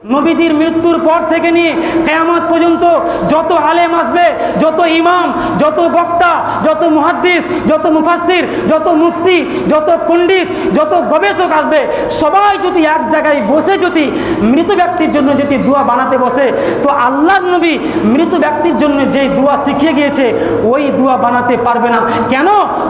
নবীজির মৃত্যুর পর থেকে নিয়ে কিয়ামত পর্যন্ত যত আলেম আসবে, যত ইমাম, যত বক্তা, যত মুহাদ্দিস, যত মুফাসসির, যত মুফতি, যত পণ্ডিত, যত গবেষক আসবে, সবাই যদি এক জায়গায় বসে যদি মৃত ব্যক্তির জন্য যদি দোয়া বানাতে বসে, তো আল্লাহর নবী মৃত ব্যক্তির জন্য যে দোয়া শিখিয়ে গিয়েছে ওই দোয়া বানাতে পারবে না। কেন?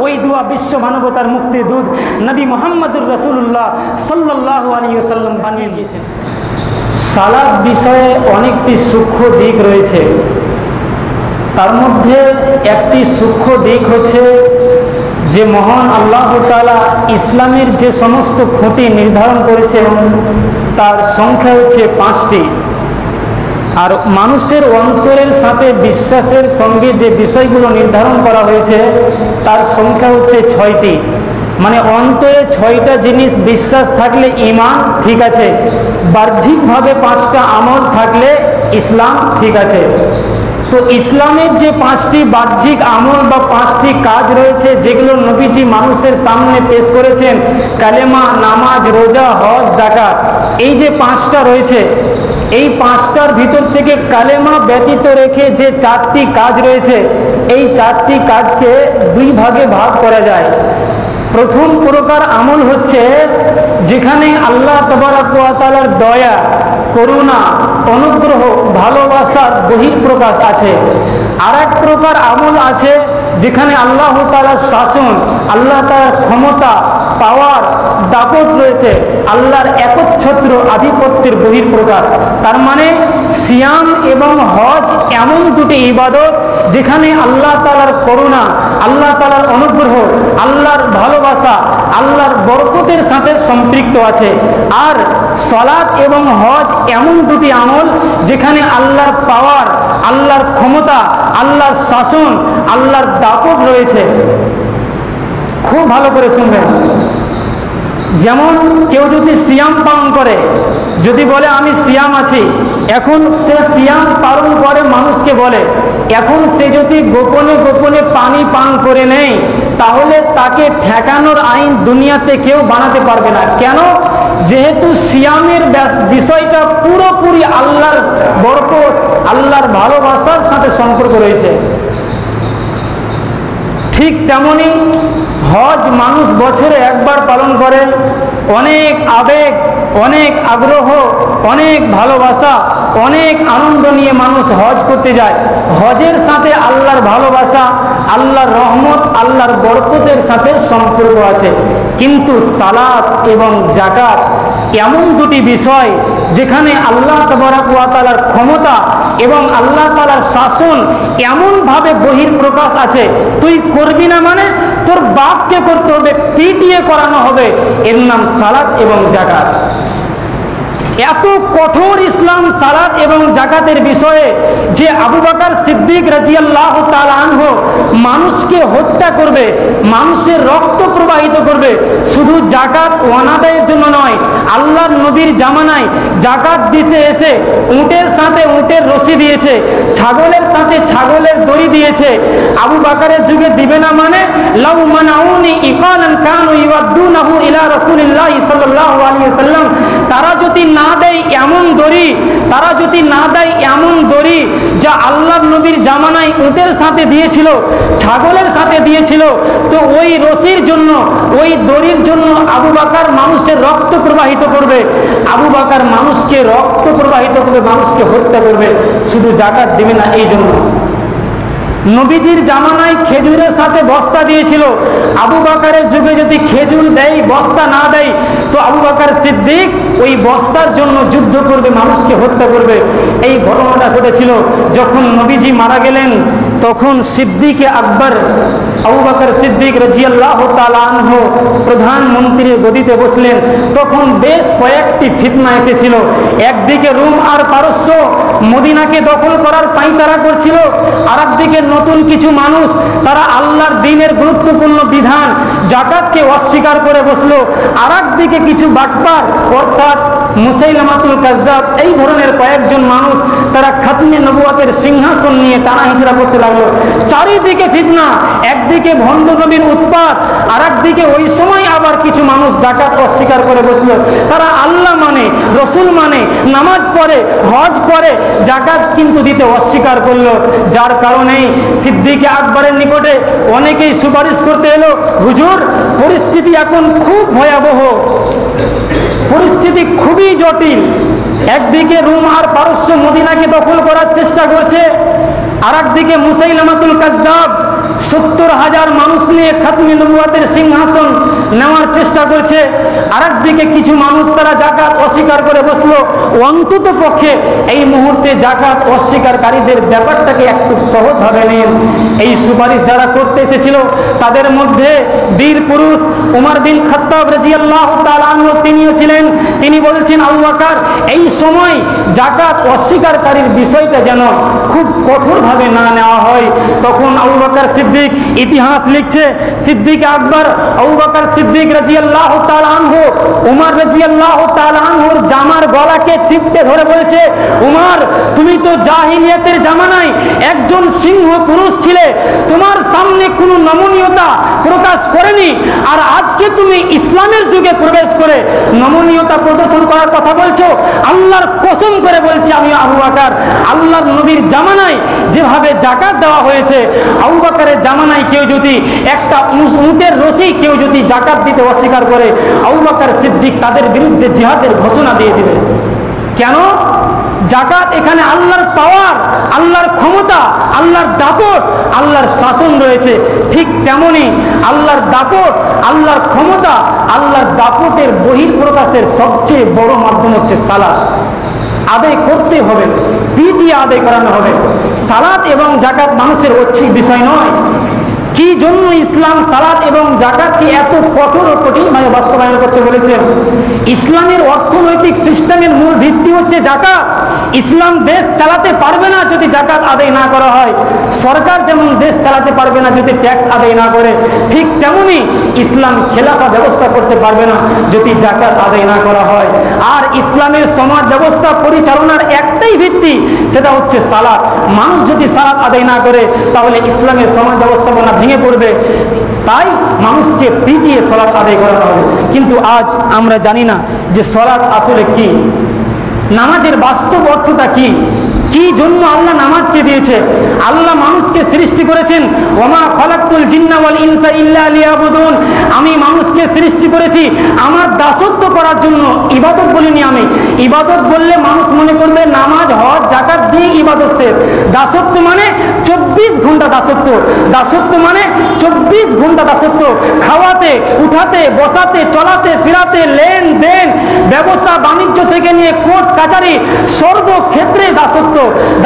ওই দোয়া বিশ্ব মানবতার মুক্তির দূত নবী মুহাম্মদুর রাসূলুল্লাহ সাল্লাল্লাহু আলাইহি ওয়াসাল্লাম বানিয়ে দিয়েছেন। সালাত বিষয়ে অনেকটি সূক্ষ্ম দিক রয়েছে, তার মধ্যে একটি সূক্ষ্ম দিক হচ্ছে যে মহান আল্লাহ তাআলা ইসলামের যে সমস্ত খুঁটি নির্ধারণ করেছেন তার সংখ্যা হচ্ছে 5টি, আর মানুষের অন্তরের সাথে বিশ্বাসের সঙ্গে যে বিষয়গুলো নির্ধারণ করা হয়েছে তার সংখ্যা হচ্ছে 6টি। মানে অন্তরে 6টা জিনিস বিশ্বাস থাকলে ঈমান ঠিক আছে, বাহ্যিকভাবে 5টা আমল থাকলে ইসলাম ঠিক আছে। তো ইসলামের যে 5টি বাহ্যিক আমল বা 5টি কাজ রয়েছে যেগুলো নবীজি মানুষের সামনে পেশ করেছেন, কালেমা, নামাজ, রোজা, হজ, যাকাত, এই যে 5টা রয়েছে, এই 5টার ভিতর থেকে কালেমা ব্যতীত রেখে যে 4টি কাজ রয়েছে, এই 4টি কাজকে 2 ভাগে ভাগ করা যায়। প্রথম প্রকার আমল হচ্ছে যেখানে আল্লাহ তাবারক ওয়া তাআলার দয়া, করুণা, অনুগ্রহ, ভালোবাসার বহিঃপ্রকাশ আছে। আর এক প্রকার আমল আছে যেখানে আল্লাহ তাআলার শাসন, আল্লাহ তাআলার ক্ষমতা, পাওয়ার, দাপট রয়েছে, আল্লাহর একচ্ছত্র আধিপত্যের বহিঃপ্রকাশ। তার মানে সিয়াম এবং হজ এমন দুটি ইবাদত যেখানে আল্লাহ তাআলার করুণা, আল্লাহ তাআলার অনুগ্রহ, আল্লাহর ভালোবাসা, আল্লাহর বরকতের সাথে সম্পৃক্ত আছে। আর সালাত এবং হজ এমন দুটি আমল যেখানে আল্লাহর পাওয়ার, আল্লাহর ক্ষমতা, আল্লাহর শাসন, আল্লাহর দাপট রয়েছে। খুব ভালো করে শুনবেন। যেমন কেউ যদি সিয়াম পালন করে, যদি বলে আমি সিয়াম আছি, এখন সে সিয়াম পালন করে মানুষকে বলে, এখন সে যদি গোপনে গোপনে পানি পান করে নেয় তাহলে তাকে ঠেকানোর আইন দুনিয়াতে কেউ বানাতে পারবে না। কেন? যেহেতু সিয়ামের বিষয়টা পুরোপুরি আল্লাহর বরকত, আল্লাহর ভালোবাসার সাথে সম্পর্ক রয়েছে। ঠিক তেমনি হজ মানুষ বছরে একবার পালন করে, অনেক আবেগ, অনেক আগ্রহ, অনেক ভালোবাসা, অনেক আনন্দ নিয়ে মানুষ হজ করতে যায়। হজের সাথে আল্লাহর ভালোবাসা, আল্লাহর রহমত, আল্লাহর বরকতের সাথে সম্পর্ক আছে। কিন্তু সালাত এবং যাকাত এমন দুটি বিষয় যেখানে আল্লাহ তাবারক ওয়া তাআলার ক্ষমতা এবং আল্লাহ তাআলার শাসন এমনভাবে বহিঃপ্রকাশ আছে, তুই করবি না মানে তোর বাপকে করতে হবে, পিটিয়ে করানো হবে। এর নাম সালাত এবং যাকাত। এত কঠোর ইসলাম সালাত এবং যাকাতের বিষয়ে যে আবু বকর সিদ্দিক রাদিয়াল্লাহু তাআলা আনহু মানুষকে হত্যা করবে, মানুষের রক্ত প্রবাহিত করবে, শুধু যাকাত অনাদায়ের জন্য নয়, আল্লাহর নবীর জামানায় যাকাত দিতে এসে উটের সাথে উটের রশি দিয়েছে, ছাগলের সাথে ছাগলের দড়ি দিয়েছে। আবু বকরের যুগে দিবে না মানে লাউ মানাউনি ইকানান কানু ইওয়াদুনাহু ইলা রাসূলিল্লাহি সাল্লাল্লাহু আলাইহি ওয়াসাল্লাম, তারা যদি না দেয় এমন দড়ি, তারা যদি না দেয় এমন দড়ি যা আল্লাহর নবীর জামানায় উটের সাথে দিয়েছিল, ছাগলের সাথে দিয়েছিল, তো ওই রশির জন্য, ওই দড়ির জন্য আবু বকর মানুষের রক্ত প্রবাহিত করবে, আবু বকর মানুষকে রক্ত প্রবাহিত করবে, মানুষকে হত্যা করবে, শুধু যাকাত দিবে না এই জন্য। নবীজির জামানায় খেজুরের সাথে বস্তা দিয়েছিল, আবু বকরের যুগে যদি খেজুর দেয়, বস্তা না দেয়, তো আবু বকর সিদ্দিক ওই বস্তার জন্য যুদ্ধ করবে, মানুষকে হত্যা করবে। এই ঘটনাটা ঘটেছিল যখন নবীজি মারা গেলেন, তখন সিদ্দিকে আকবর আবু বকর সিদ্দিক রাদিয়াল্লাহু তাআলা আনহু প্রধানমন্ত্রীর গদিতে বসলেন। তখন বেশ কয়েকটি ফিতনা এসেছিল। একদিকে রোম আর পারস্য মদিনাকে দখল করার পাঁয়তারা করছিল, আর একদিকে নতুন কিছু মানুষ তারা আল্লাহর দ্বীনের গুরুত্বপূর্ণ বিধান যাকাতকে অস্বীকার করে বসলো, আর একদিকে কিছু বাটপার অর্থাৎ মুসাইলামাতুল কাজ্জাব, এই ধরনের কয়েকজন মানুষ তারা খাতমে নবুয়তের সিংহাসন নিয়ে টানা হিচড়া করতে লাগলো। চারিদিকে ফিতনা, একদিকে ভণ্ড নবীর উৎপাত, আর একদিকে ওই সময় আবার কিছু মানুষ জাকাত অস্বীকার করে বসলো। তারা আল্লাহ মানে, রসুল মানে, নামাজ পড়ে, হজ করে, জাকাত কিন্তু দিতে অস্বীকার করলো। যার কারণেই সিদ্দিকে আকবরের নিকটে অনেকেই সুপারিশ করতে এলো, হুজুর পরিস্থিতি এখন খুব ভয়াবহ, পরিস্থিতি খুবই জটিল। একদিকে রোম আর পারস্য মদিনাকে দখল করার চেষ্টা করছে, আর একদিকে মুসাইলামাতুল কাজ্জাব 70,000 মানুষ নিয়ে খাতমে নবুয়তের সিংহাসন নেওয়ার চেষ্টা করছে। আর একদিকে কিছু মানুষ তারা জাকাত অস্বীকার করে বসলো। অন্তত পক্ষে এই মুহূর্তে জাকাত অস্বীকারীদের ব্যাপারটাকে একটু সহজভাবে নেন। এই সুপারিশ যারা করতে এসেছিল তাদের মধ্যে বীর পুরুষ উমর বিন খাত্তাব রাদিয়াল্লাহু তাআলা আনহু তিনিও ছিলেন। তিনি বলছেন, আবু বকর, এই সময় জাকাত অস্বীকারীর বিষয়টা যেন খুব কঠোরভাবে না নেওয়া হয়। তখন আবু বকর সিদ্দিক, ইতিহাস লিখছে, সিদ্দিক আকবর আবু বকর সিদ্দিক রাদিয়াল্লাহু তাআলা আনহু উমর রাদিয়াল্লাহু তাআলা আনহুর জামার গলাকে চিপটে ধরে বলছে, উমর, তুমি তো জাহিলিয়াতের জামানায় একজন সিংহ পুরুষ ছিলে, তোমার সামনে কোনো নমনীয়তা প্রকাশ করেনি, আর আজকে তুমি ইসলামের যুগে প্রবেশ করে নমনীয়তা প্রদর্শন করার কথা বলছো। আল্লাহর কসম করে বলছি আমি আবু বকর, আল্লাহর নবীর জামানায় যেভাবে জাকাত দেওয়া হয়েছে, আবু বকরের জামানায় কেউ যদি একটা উটের রশি কেউ যদি জাকাত দিতে অস্বীকার করে, আবু বকর সিদ্দিক তাদের বিরুদ্ধে জিহাদের ঘোষণা দিয়ে দিবে। কেন? জাকাত এখানে আল্লাহর পাওয়ার, আল্লাহর ক্ষমতা, আল্লাহর দাপট, আল্লাহর শাসন রয়েছে। ঠিক তেমনি আল্লাহর দাপট, আল্লাহর ক্ষমতা, আল্লাহর দাপটের বহিঃপ্রকাশের সবচেয়ে বড় মাধ্যম হচ্ছে সালাত। আদায় করতে হবে, পিটিয়ে আদায় করানো হবে। সালাত এবং জাকাত মানুষের ঐচ্ছিক বিষয় নয়। কি জন্য ইসলাম সালাত এবং জাকাতকে এত কঠোর ও কঠিনভাবে বাস্তবায়ন করতে বলেছেন? ইসলামের অর্থনৈতিক সিস্টেমের মূল ভিত্তি হচ্ছে জাকাত। ইসলাম দেশ চালাতে পারবে না যদি জাকাত আদায় না করা হয়। সরকার যেমন দেশ চালাতে পারবে না যদি ট্যাক্স আদায় না করে, ঠিক তেমনি ইসলাম খেলাফা ব্যবস্থা করতে পারবে না যদি জাকাত আদায় না করা হয়। আর ইসলামের সমাজ ব্যবস্থা পরিচালনার একটাই ভিত্তি, সেটা হচ্ছে সালাত। মানুষ যদি সালাত আদায় না করে তাহলে ইসলামের সমাজ ব্যবস্থাপনা ভেঙে পড়বে। তাই মানুষকে পিটিয়ে সালাত আদায় করানো হবে। কিন্তু আজ আমরা জানি না যে সালাত আসলে কি, নামাজের বাস্তব অর্থটা কি, কি জন্য আল্লাহ নামাজকে দিয়েছে। আল্লাহ মানুষকে সৃষ্টি করেছেন, ওমা খালাকতুল জিন্না ওয়াল ইনসা ইল্লা লিয়াবুদুন, আমি মানুষকে সৃষ্টি করেছি আমার দাসত্ব করার জন্য। ইবাদত বলিনি আমি। ইবাদত বললে মানুষ মনে করবে নামাজ, হজ, যাকাত দিয়ে ইবাদত শেষ। দাসত্ব মানে 24 ঘন্টা দাসত্ব। দাসত্ব মানে 24 ঘন্টা দাসত্ব। খাওয়াতে, উঠাতে, বসাতে, চলাতে, ফিরাতে, লেনদেন, ব্যবসা বাণিজ্য থেকে নিয়ে কোর্ট কাচারি, সর্বক্ষেত্রে দাসত্ব।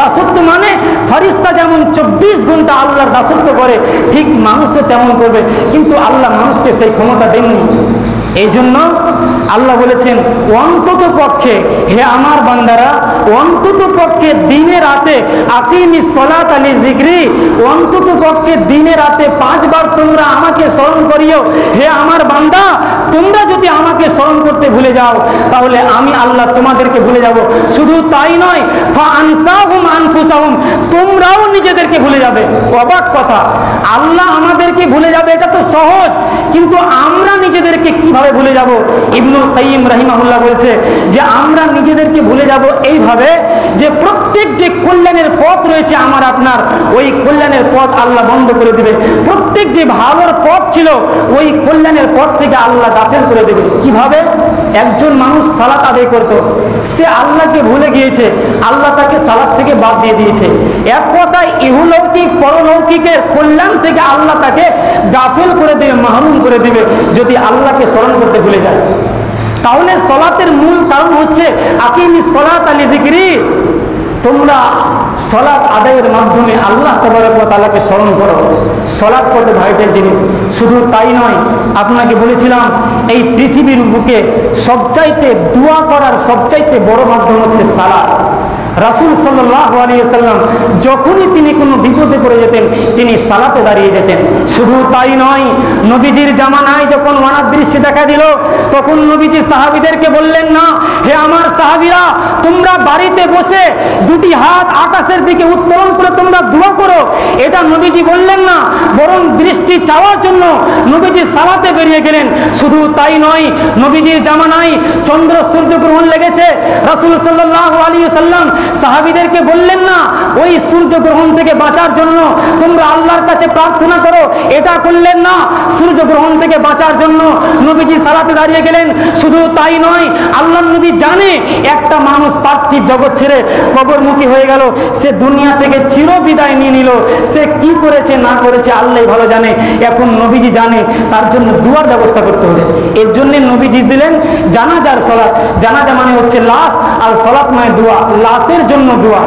দাসত্ব মানে ফেরেশতা যেমন 24 ঘন্টা আল্লাহর দাসত্ব করে, ঠিক মানুষও তেমন করবে। কিন্তু আল্লাহ মানুষকে সেই ক্ষমতা দেননি। এই জন্য আল্লাহ বলেছেন, অন্তত পক্ষে হে আমার বান্দারা, অন্তত পক্ষে দিনে রাতে আকিমিস সালাত আলি যিকরি, অন্তত পক্ষে দিনে রাতে 5 বার তোমরা আমাকে স্মরণ করিও। হে আমার বান্দা, তোমরা যদি আমাকে স্মরণ করতে ভুলে যাও তাহলে আমি আল্লাহ তোমাদেরকে ভুলে যাব। শুধু তাই নয়, ফাআনসাহুম আনফুসাহুম, তোমরাও নিজেদেরকে ভুলে যাবে। অবাক কথা, আল্লাহ আমাদেরকে ভুলে যাবে এটা তো সহজ, কিন্তু আমরা নিজেদেরকে কিভাবে ভুলে যাব? ইবনুল কাইয়িম রাহিমাহুল্লাহ বলছে যে আমরা নিজেদেরকে ভুলে যাব এইভাবে যে প্রত্যেক যে কল্যাণের পথ রয়েছে আমার আপনার, ওই কল্যাণের পথ আল্লাহ বন্ধ করে দিবে। প্রত্যেক যে ভালোর পথ ছিল ওই কল্যাণের পথ থেকে আল্লাহ গাফেল করে দেবে। কিভাবে? একজন মানুষ সালাত আদায় করত, সে আল্লাহকে ভুলে গিয়েছে, আল্লাহ তাকে সালাত থেকে বাদ দিয়ে দিয়েছে। এক কথায় ইহলৌকিক পরলৌকিকের কল্যাণ থেকে আল্লাহ তাকে গাফেল করে দেবে, মাহরুম করে দিবে যদি আল্লাহকে স্মরণ করতে ভুলে যায়। তাহলে সালাতের মূল কারণ হচ্ছে আকিমিস সালাত আলি যিকরি, তোমরা সালাত আদায়ের মাধ্যমে আল্লাহ তাবারক ওয়া তাআলাকে স্মরণ করো। সালাত কত ভাইটাল জিনিস। শুধু তাই নয়, আপনাকে বলেছিলাম এই পৃথিবীর বুকে সবচাইতে দোয়া করার সবচাইতে বড় মাধ্যম হচ্ছে সালাত। রাসূল সাল্লাল্লাহু আলাইহি ওয়াসাল্লাম যখনই তিনি কোনো বিপদে পড়ে যেতেন তিনি সালাতে দাঁড়িয়ে যেতেন। শুধু তাই নয়, নবীজির জামানায় যখন অনাবৃষ্টি দেখা দিল তখন নবীজি সাহাবীদেরকে বললেন না, হে আমার সাহাবীরা, তোমরা বাড়িতে বসে দুটি হাত আকাশের দিকে উত্তোলন করে তোমরা দোয়া করো। এটা নবীজি বললেন না, বরং বৃষ্টি চাওয়ার জন্য নবীজি সালাতে বেরিয়ে গেলেন। শুধু তাই নয়, নবীজির জামানায় চন্দ্র সূর্য গ্রহণ লেগেছে, রাসূল সাল্লাল্লাহু আলাইহি ওয়াসাল্লাম সাহাবীদেরকে বললেন না, ওই সূর্য গ্রহণ থেকে বাঁচার জন্য তোমরা আল্লাহর কাছে প্রার্থনা করো। এটা করলেন না, সূর্য গ্রহণ থেকে বাঁচার জন্য নবীজি সালাতে দাঁড়িয়ে গেলেন। শুধু তাই নয়, আল্লাহর নবী জানে একটা মানুষ পার্থিব জগৎ ছেড়ে কবরমুখী হয়ে গেল, সে দুনিয়া থেকে চিরবিদায় নিয়ে নিল, সে কি করেছে না করেছে আল্লাহই ভালো জানে। এখন নবীজি জানে তার জন্য দুয়ার ব্যবস্থা করতে হবে। এর জন্য নবীজি দিলেন জানাজার সালাত। জানাজা মানে হচ্ছে লাশ, আর সালাত মানে দোয়া, লাশের জন্য দোয়া।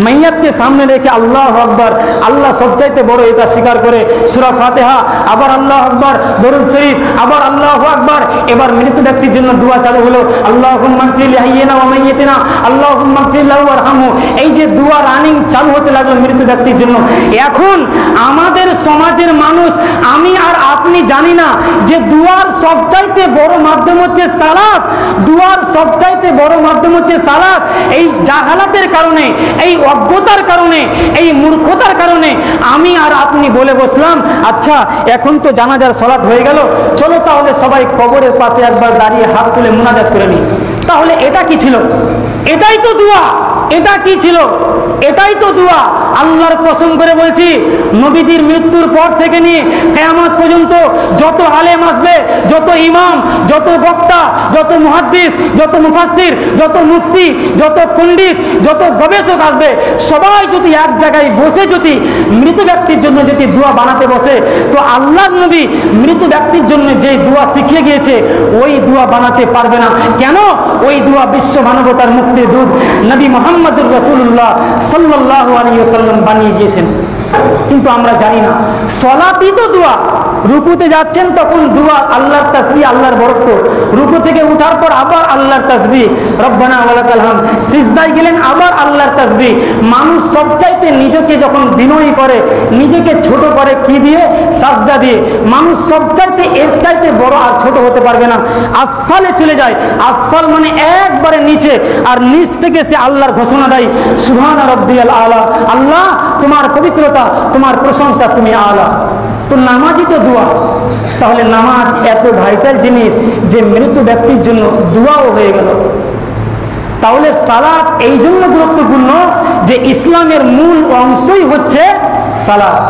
মাইয়াতকে সামনে রেখে আল্লাহু আকবার, আল্লাহ সবচাইতে বড়, এটা স্বীকার করে সূরা ফাতিহা, আবার আল্লাহু আকবার, দরুদ শরীফ, আবার আল্লাহু আকবার। এবার মৃত ব্যক্তির জন্য দোয়া চালু হলো, আল্লাহুম্মা ইগফির লিহাইয়িনা ওয়া মাইয়িতিনা, আল্লাহুম্মা ইগফির লাহু ওয়ারহামহু। এই যে দোয়া রানিং চালু হতে লাগলো মৃত ব্যক্তির জন্য। এখন আমাদের সমাজের মানুষ, আমি আর আপনি জানি না যে দুয়ার সবচাইতে বড় মাধ্যম হচ্ছে সালাত। দুয়ার সবচাইতে বড় মাধ্যম হচ্ছে সালাত। এই জাহালাতের কারণে, এই অজ্ঞতার কারণে, এই মূর্খতার কারণে আমি আর আপনি বলে বসলাম, আচ্ছা এখন তো জানাজার সালাত হয়ে গেল, চলো তাহলে সবাই কবরের পাশে একবার দাঁড়িয়ে হাত তুলে মুনাজাত করে নিই। তাহলে এটা কি ছিল? এটাই তো দোয়া। এটা কি ছিল? এটাই তো দোয়া। আল্লাহর কসম করে বলছি, নবীজির মৃত্যুর পর থেকে নিয়ে কিয়ামত পর্যন্ত যত আলেম আসবে, যত ইমাম, যত বক্তা, যত মুহাদ্দিস, যত মুফাসসির, যত মুফতি, যত পণ্ডিত, যত গবেষক আসবে, সবাই যদি এক জায়গায় বসে যদি মৃত ব্যক্তির জন্য যদি দোয়া বানাতে বসে, তো আল্লাহর নবী মৃত ব্যক্তির জন্য যে দোয়া শিখিয়ে গিয়েছে ওই দোয়া বানাতে পারবে না। কেন? ওই দোয়া বিশ্ব মানবতার মুক্তির দূত নবী মুহাম্মদুর রাসূলুল্লাহ সাল্লাল্লাহু আলাইহি ওয়াসাল্লাম বানিয়ে গিয়েছেন। কিন্তু আমরা জানি না, সালাতই তো দোয়া। রুকুতে যাচ্ছেন তখন দোয়া, আল্লাহর তাসবিহ, আল্লাহর বরকত। রুকু থেকে উঠার পর আবার আল্লাহর তাসবিহ, রব্বানা ওয়া লাকাল হামদ। সিজদায় গেলেন আবার আল্লাহর তাসবিহ। মানুষ সবচাইতে নিজেকে যখন বিনয়ী করে, নিজেকে ছোট করে কি দিয়ে? সাজদা দিয়ে। মানুষ সবচাইতে এর চাইতে বড় আর ছোট হতে পারবে না। আসফালে চলে যায়। আসফাল মানে একবারে নিচে, আর নিচ থেকে সে আল্লাহর ঘোষণা দেয়, সুবহান রাব্বিয়াল আলা। আল্লাহ তোমার পবিত্রতা, তোমার প্রশংসা, তুমি আলা। তো নামাজই তো দোয়া। তাহলে নামাজ এত ভাইটাল জিনিস যে মৃত ব্যক্তির জন্য দোয়াও হয়ে গেল। তাহলে সালাত এই জন্য গুরুত্বপূর্ণ যে ইসলামের মূল অংশই হচ্ছে সালাত।